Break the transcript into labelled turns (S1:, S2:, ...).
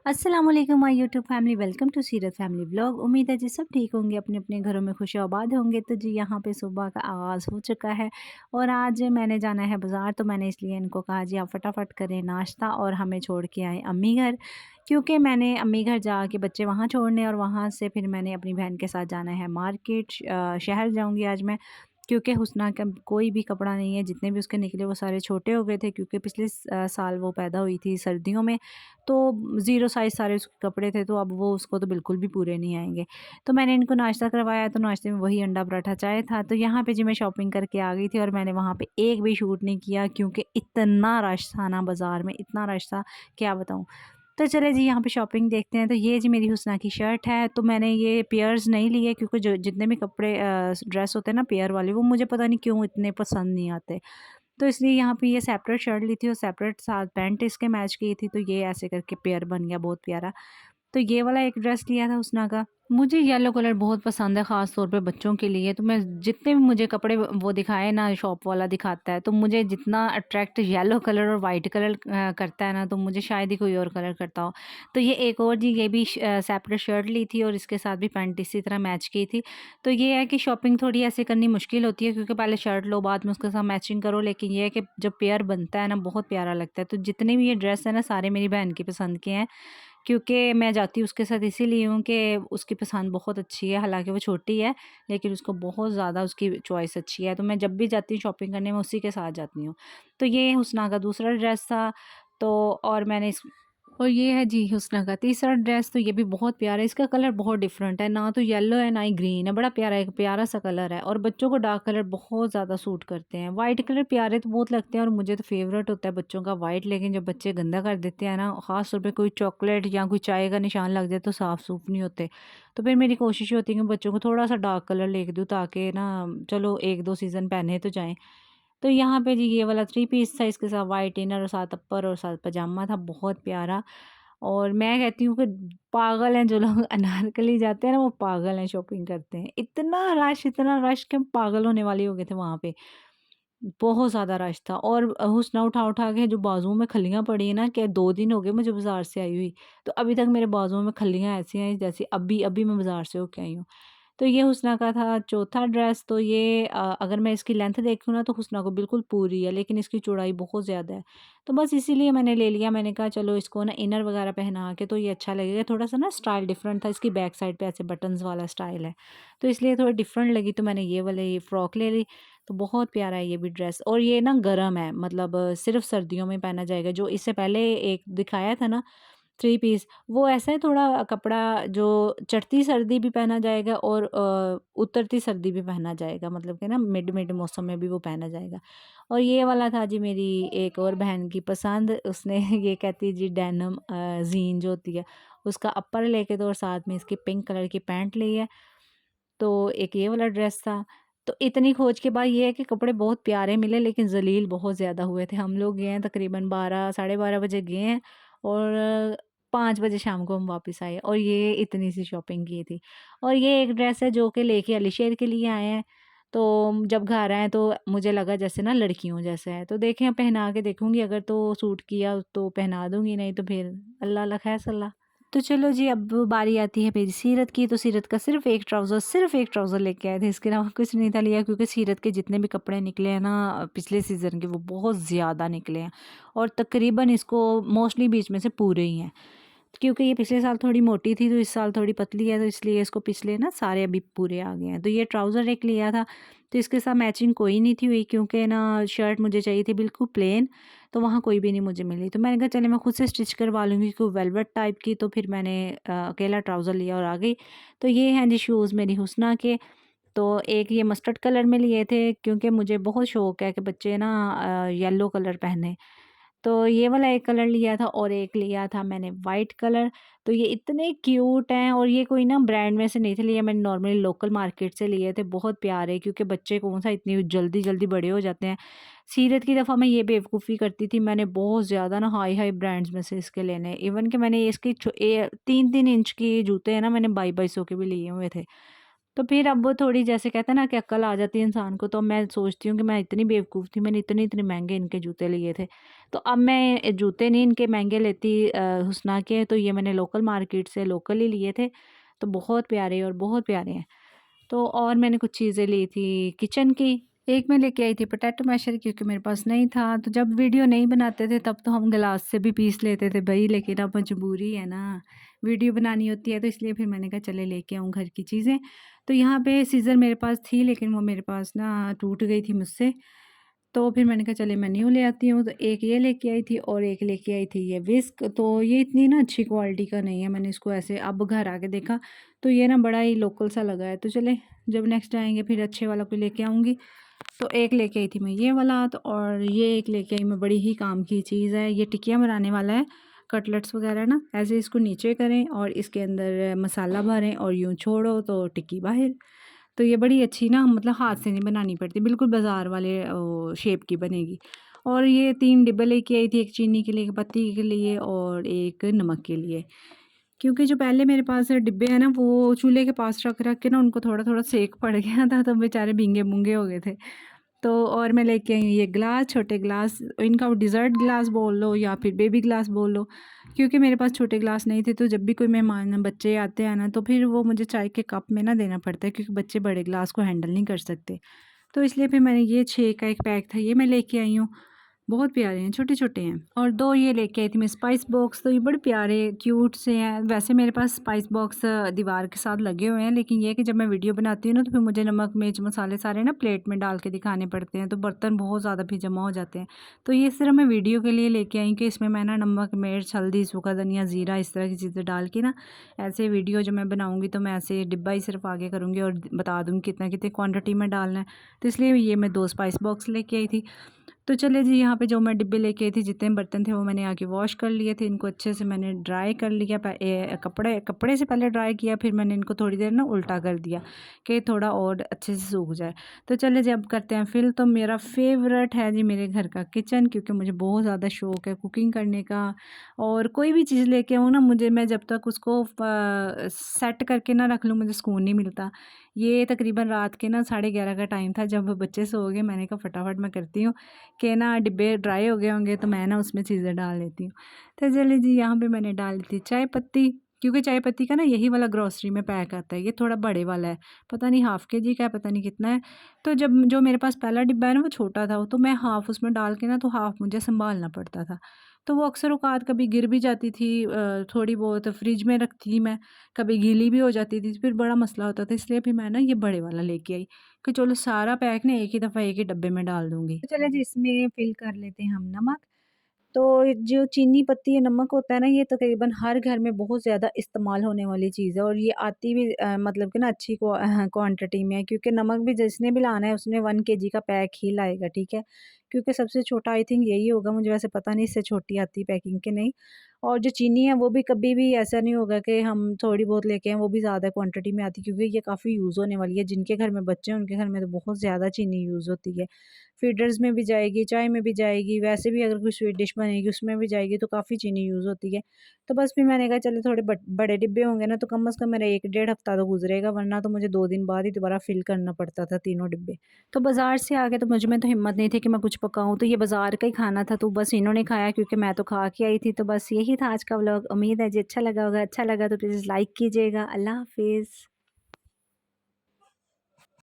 S1: अस्सलाम वालेकुम my YouTube family, welcome to Seerat family vlog. उम्मीद है जी सब ठीक होंगे, अपने अपने घरों में खुश आबाद होंगे। तो जी यहाँ पे सुबह का आगाज़ हो चुका है और आज मैंने जाना है बाज़ार, तो मैंने इसलिए इनको कहा जी आप फटाफट करें नाश्ता और हमें छोड़ के आएँ अम्मी घर, क्योंकि मैंने अम्मी घर जाके बच्चे वहाँ छोड़ने और वहाँ से फिर मैंने अपनी बहन के साथ जाना है मार्केट। शहर जाऊँगी आज मैं, क्योंकि हुस्ना का कोई भी कपड़ा नहीं है, जितने भी उसके निकले वो सारे छोटे हो गए थे, क्योंकि पिछले साल वो पैदा हुई थी सर्दियों में, तो ज़ीरो साइज़ सारे उसके कपड़े थे, तो अब वो उसको तो बिल्कुल भी पूरे नहीं आएँगे। तो मैंने इनको नाश्ता करवाया, तो नाश्ते में वही अंडा पराठा चाय था। तो यहाँ पे जी मैं शॉपिंग करके आ गई थी और मैंने वहाँ पे एक भी शूट नहीं किया, क्योंकि इतना रश था ना बाज़ार में, इतना रश था क्या बताऊँ। तो चले जी यहाँ पे शॉपिंग देखते हैं। तो ये जी मेरी हुस्ना की शर्ट है, तो मैंने ये पेयर्स नहीं लिए, क्योंकि जो जितने भी कपड़े ड्रेस होते हैं ना पेयर वाले, वो मुझे पता नहीं क्यों इतने पसंद नहीं आते। तो इसलिए यहाँ पे ये सेपरेट शर्ट ली थी और सेपरेट साथ पैंट इसके मैच की थी, तो ये ऐसे करके पेयर बन गया बहुत प्यारा। तो ये वाला एक ड्रेस लिया था हुस्ना का। मुझे येलो कलर बहुत पसंद है, ख़ास तौर पे बच्चों के लिए। तो मैं जितने भी मुझे कपड़े वो दिखाए ना, शॉप वाला दिखाता है, तो मुझे जितना अट्रैक्ट येलो कलर और वाइट कलर करता है ना, तो मुझे शायद ही कोई और कलर करता हो। तो ये एक और जी ये भी सेपरेट शर्ट ली थी और इसके साथ भी पैंट इसी तरह मैच की थी। तो ये है कि शॉपिंग थोड़ी ऐसे करनी मुश्किल होती है, क्योंकि पहले शर्ट लो, बाद में उसके साथ मैचिंग करो, लेकिन ये है कि जब पेयर बनता है ना, बहुत प्यारा लगता है। तो जितने भी ये ड्रेस है ना, सारे मेरी बहन की पसंद के हैं, क्योंकि मैं जाती हूँ उसके साथ इसीलिए हूँ कि उसकी पसंद बहुत अच्छी है। हालाँकि वो छोटी है, लेकिन उसको बहुत ज़्यादा उसकी चॉइस अच्छी है। तो मैं जब भी जाती हूँ शॉपिंग करने, मैं उसी के साथ जाती हूँ। तो ये हुस्ना का दूसरा ड्रेस था। तो और मैंने इस और ये है जी हुस्ना का तीसरा ड्रेस। तो ये भी बहुत प्यारा है, इसका कलर बहुत डिफरेंट है, ना तो येलो है ना ही ग्रीन है, बड़ा प्यारा एक प्यारा सा कलर है। और बच्चों को डार्क कलर बहुत ज़्यादा सूट करते हैं। वाइट कलर प्यारे तो बहुत लगते हैं और मुझे तो फेवरेट होता है बच्चों का वाइट, लेकिन जब बच्चे गंदा कर देते हैं ना, ख़ास तौर पे कोई चॉकलेट या कोई चाय का निशान लग जाए, तो साफ़ सूफ नहीं होते। तो फिर मेरी कोशिश होती है कि बच्चों को थोड़ा सा डार्क कलर लेके दूँ, ताकि ना चलो एक दो सीज़न पहने तो जाएँ। तो यहाँ पे जी ये वाला थ्री पीस था, इसके साथ वाइट इनर और साथ अपर और साथ पजामा था, बहुत प्यारा। और मैं कहती हूँ कि पागल हैं जो लोग अनारकली जाते हैं ना, वो पागल हैं, शॉपिंग करते हैं। इतना रश कि हम पागल होने वाले हो गए थे वहाँ पे। बहुत ज़्यादा रश था और हुस्ना उठा-उठा के जो बाजुओं में खल्लियाँ पड़ी हैं ना, कि 2 दिन हो गए मुझे बाज़ार से आई हुई, तो अभी तक मेरे बाजुओं में खल्लियाँ ऐसी हैं जैसे अभी-अभी मैं बाज़ार से होके आई हूँ। तो ये हुस्ना का था चौथा ड्रेस। तो ये अगर मैं इसकी लेंथ देखूँ ना, तो हुस्ना को बिल्कुल पूरी है, लेकिन इसकी चौड़ाई बहुत ज़्यादा है। तो बस इसीलिए मैंने ले लिया। मैंने कहा चलो इसको ना इनर वगैरह पहना के तो ये अच्छा लगेगा। थोड़ा-सा ना स्टाइल डिफरेंट था, इसकी बैक साइड पे ऐसे बटन्स वाला स्टाइल है, तो इसलिए थोड़ी डिफरेंट लगी, तो मैंने ये फ्रॉक ले ली। तो बहुत प्यारा है ये भी ड्रेस, और ये ना गरम है, मतलब सिर्फ़ सर्दियों में पहना जाएगा। जो इससे पहले एक दिखाया था ना थ्री पीस, वो ऐसा है थोड़ा कपड़ा जो चढ़ती सर्दी भी पहना जाएगा और उतरती सर्दी भी पहना जाएगा, मतलब कि ना मिड मिड मौसम में भी वो पहना जाएगा। और ये वाला था जी मेरी एक और बहन की पसंद, उसने ये कहती है जी डेनिम जीन जो होती है, उसका अपर लेके दो और साथ में इसकी पिंक कलर की पैंट ली है। तो एक ये वाला ड्रेस था। तो इतनी खोज के बाद ये है कि कपड़े बहुत प्यारे मिले, लेकिन ज़लील बहुत ज़्यादा हुए थे। हम लोग गए हैं तकरीबन 12 साढ़े 12 बजे गए हैं और 5 बजे शाम को हम वापस आए, और ये इतनी सी शॉपिंग की थी। और ये एक ड्रेस है जो कि लेके अलीशेर के लिए आए हैं। तो जब घर आए तो मुझे लगा जैसे ना लड़कियों जैसा है। तो देखें, अब पहना के देखूँगी, अगर तो सूट किया तो पहना दूँगी, नहीं तो फिर अल्लाह अल्लाह खैर सल्ला। तो चलो जी, अब बारी आती है मेरी सीरत की। तो सीरत का सिर्फ़ एक ट्राउज़र लेके आए थे, इसके अलावा कुछ नहीं था लिया, क्योंकि सीरत के जितने भी कपड़े निकले हैं ना पिछले सीज़न के, वो बहुत ज़्यादा निकले हैं और तकरीबन इसको मोस्टली बीच में से पूरे ही हैं। क्योंकि ये पिछले साल थोड़ी मोटी थी, तो इस साल थोड़ी पतली है, तो इसलिए इसको पिछले ना सारे अभी पूरे आ गए हैं। तो ये ट्राउज़र एक लिया था, तो इसके साथ मैचिंग कोई नहीं थी हुई, क्योंकि ना शर्ट मुझे चाहिए थी बिल्कुल प्लेन, तो वहाँ कोई भी नहीं मुझे मिली। तो मैंने कहा चलिए मैं खुद से स्टिच करवा लूँगी कोई वेलवेट टाइप की, तो फिर मैंने अकेला ट्राउज़र लिया और आ गई। तो ये हैं जी शूज़ मेरी हुस्ना के। तो एक ये मस्टर्ड कलर में लिए थे, क्योंकि मुझे बहुत शौक है कि बच्चे ना येलो कलर पहने। तो ये वाला एक कलर लिया था और एक लिया था मैंने वाइट कलर। तो ये इतने क्यूट हैं, और ये कोई ना ब्रांड में से नहीं थे लिए, मैंने नॉर्मली लोकल मार्केट से लिए थे। बहुत प्यारे, क्योंकि बच्चे कौन सा इतनी जल्दी जल्दी बड़े हो जाते हैं। सीरत की दफ़ा मैं ये बेवकूफ़ी करती थी, मैंने बहुत ज़्यादा ना हाई हाई ब्रांड्स में से इसके लेने, इवन कि मैंने इसकी 3-3 इंच की जूते हैं ना, मैंने 2200 के भी लिए हुए थे। तो फिर अब वो थोड़ी जैसे कहते हैं ना कि अक्ल आ जाती है इंसान को, तो मैं सोचती हूँ कि मैं इतनी बेवकूफ़ थी, मैंने इतने-इतने महँगे इनके जूते लिए थे। तो अब मैं जूते नहीं इनके महँगे लेती हुसना के, तो ये मैंने लोकल मार्केट से लोकल ही लिए थे, तो बहुत प्यारे और बहुत प्यारे हैं। तो और मैंने कुछ चीज़ें ली थी किचन की। एक मैं लेके आई थी पोटैटो मैशर क्योंकि मेरे पास नहीं था, तो जब वीडियो नहीं बनाते थे तब तो हम गिलास से भी पीस लेते थे भई, लेकिन अब मजबूरी है ना, वीडियो बनानी होती है तो इसलिए फिर मैंने कहा चले लेके आऊँ घर की चीज़ें। तो यहाँ पे सीज़र मेरे पास थी लेकिन वो मेरे पास ना टूट गई थी मुझसे, तो फिर मैंने कहा चलिए मैं न्यू ले आती हूँ, तो एक ये लेके आई थी और एक लेके आई थी ये व्हिस्क। तो ये इतनी ना अच्छी क्वालिटी का नहीं है, मैंने इसको ऐसे अब घर आके देखा तो ये ना बड़ा ही लोकल सा लगा है। तो चले जब नेक्स्ट आएँगे फिर अच्छे वाला कोई लेके आऊँगी। तो एक लेके आई थी मैं ये वाला, तो और ये एक लेके आई मैं, बड़ी ही काम की चीज़ है, ये टिक्कियाँ बनाने वाला है, कटलेट्स वगैरह ना, ऐसे इसको नीचे करें और इसके अंदर मसाला भरें और यूँ छोड़ो तो टिक्की बाहर। तो ये बड़ी अच्छी ना, मतलब हाथ से नहीं बनानी पड़ती, बिल्कुल बाज़ार वाले शेप की बनेगी। और ये 3 डिब्बे लेके आई थी, एक चीनी के लिए, एक पत्ती के लिए और एक नमक के लिए। क्योंकि जो पहले मेरे पास डिब्बे हैं ना, वो चूल्हे के पास रख-रख के ना उनको थोड़ा-थोड़ा सेक पड़ गया था, तो बेचारे भींगे-मूंगे हो गए थे। तो और मैं लेके आई हूँ ये ग्लास, छोटे ग्लास, इनका डिज़र्ट ग्लास बोल लो या फिर बेबी ग्लास बोल लो। क्योंकि मेरे पास छोटे ग्लास नहीं थे, तो जब भी कोई मेहमान बच्चे आते हैं ना, तो फिर वो मुझे चाय के कप में ना देना पड़ता है क्योंकि बच्चे बड़े ग्लास को हैंडल नहीं कर सकते। तो इसलिए फिर मैंने ये 6 का एक पैक था, ये मैं लेके आई हूँ। बहुत प्यारे हैं, छोटे-छोटे हैं। और 2 ये लेके आई थी मैं स्पाइस बॉक्स, तो ये बड़े प्यारे क्यूट से हैं। वैसे मेरे पास स्पाइस बॉक्स दीवार के साथ लगे हुए हैं, लेकिन ये है कि जब मैं वीडियो बनाती हूँ ना, तो फिर मुझे नमक, मिर्च, मसाले सारे ना प्लेट में डाल के दिखाने पड़ते हैं, तो बर्तन बहुत ज़्यादा फिर जमा हो जाते हैं। तो ये सिर्फ़ मैं वीडियो के लिए लेके आई कि इसमें मैं ना नमक, मिर्च, हल्दी, सूखा धनिया, ज़ीरा इस तरह की चीज़ें डाल के ना, ऐसे वीडियो जब मैं बनाऊँगी तो मैं ऐसे डिब्बा ही सिर्फ़ आगे करूँगी और बता दूँगी कितना-कितनी क्वांटिटी में डालना है। तो इसलिए ये मैं 2 स्पाइस बॉक्स लेके आई थी। तो चलिए जी, यहाँ पे जो मैं डिब्बे लेके आई थी, जितने बर्तन थे वो मैंने आके वॉश कर लिए थे। इनको अच्छे से मैंने ड्राई कर लिया, कपड़े कपड़े से पहले ड्राई किया, फिर मैंने इनको थोड़ी देर ना उल्टा कर दिया कि थोड़ा और अच्छे से सूख जाए। तो चलिए जी, अब करते हैं फिल। तो मेरा फ़ेवरेट है जी मेरे घर का किचन, क्योंकि मुझे बहुत ज़्यादा शौक है कुकिंग करने का। और कोई भी चीज़ लेके आऊँ ना, मुझे मैं जब तक उसको सेट करके ना रख लूँ, मुझे सुकून नहीं मिलता। ये तकरीबन रात के ना 11:30 का टाइम था जब बच्चे सो गए। मैंने कहा फटाफट मैं करती हूँ कि ना डिब्बे ड्राई हो गए होंगे, तो मैं ना उसमें चीज़ें डाल लेती हूँ। तो चलिए जी, यहाँ पे मैंने डाल दी थी चाय पत्ती, क्योंकि चाय पत्ती का ना यही वाला ग्रॉसरी में पैक आता है, ये थोड़ा बड़े वाला है, पता नहीं हाफ़ केजी का है, पता नहीं कितना है। तो जब जो मेरे पास पहला डिब्बा है ना वो छोटा था, तो मैं हाफ़ उसमें डाल के ना, तो हाफ़ मुझे सँभालना पड़ता था। तो वो अक्सर औक़ात कभी गिर भी जाती थी, थोड़ी बहुत फ्रिज में रखती थी मैं, कभी गीली भी हो जाती थी, फिर बड़ा मसला होता था, इसलिए फिर मैं ना ये बड़े वाला लेके आई कि चलो सारा पैक ना एक ही दफ़ा एक ही डब्बे में डाल दूँगी। तो चलिए जी, इसमें फ़िल कर लेते हैं हम नमक। तो जो चीनी पत्ती या नमक होता है ना, ये तकरीबन हर घर में बहुत ज़्यादा इस्तेमाल होने वाली चीज़ है और ये आती भी मतलब कि ना अच्छी क्वांटिटी में है, क्योंकि नमक भी जिसने भी लाना है उसने 1 केजी का पैक ही लाएगा, ठीक है? क्योंकि सबसे छोटा आई थिंक यही होगा, मुझे वैसे पता नहीं इससे छोटी आती पैकिंग कि नहीं। और जो चीनी है वो भी कभी भी ऐसा नहीं होगा कि हम थोड़ी बहुत लेके आएँ, वो भी ज़्यादा क्वांटिटी में आती, क्योंकि ये काफ़ी यूज़ होने वाली है। जिनके घर में बच्चे हैं उनके घर में तो बहुत ज़्यादा चीनी यूज़ होती है। फीडर्स में भी जाएगी, चाय में भी जाएगी, वैसे भी अगर कोई स्वीट डिश बनेगी उसमें भी जाएगी, तो काफ़ी चीनी यूज़ होती है। तो बस फिर मैंने कहा चलो थोड़े बड़े डिब्बे होंगे ना, तो कम से कम मेरा 1 डेढ़ हफ़्ता तो गुज़रेगा, वरना तो मुझे 2 दिन बाद ही दोबारा फ़िल करना पड़ता था तीनों डिब्बे। तो बाज़ार से आ के तो मुझ में तो हिम्मत नहीं थी कि मैं कुछ पकाऊँ, तो ये बाज़ार का ही खाना था, तो बस इन्होंने खाया क्योंकि मैं तो खा के आई थी। तो बस यही था आज का व्लॉग। उम्मीद है जी अच्छा लगा होगा। अच्छा लगा तो प्लीज़ लाइक कीजिएगा। अल्लाह हाफ़िज़।